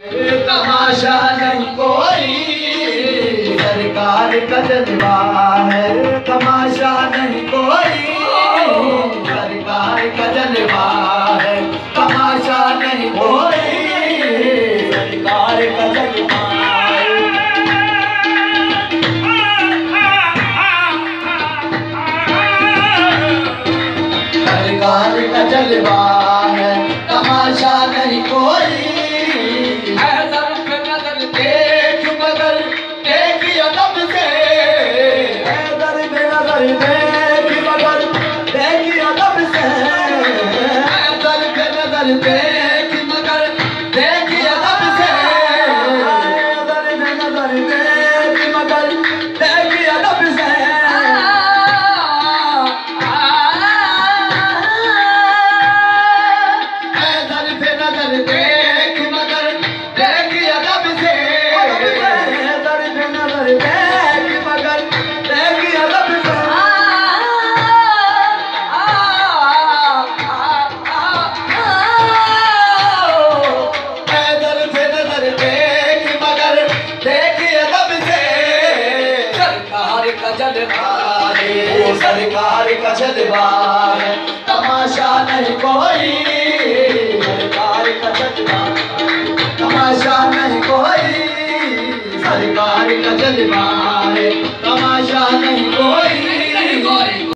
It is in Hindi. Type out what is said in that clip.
तमाशा नहीं कोई, सरकार का जलवा है। तमाशा नहीं कोई, सरकार का जलवा है। तमाशा नहीं कोई, सरकार का जलवा है। सरकार का जलवा है, तमाशा नहीं कोई। सरकार का जलवा है, तमाशा नहीं कोई। सरकार का जलवा, तमाशा नहीं कोई। सरकार का जलवा।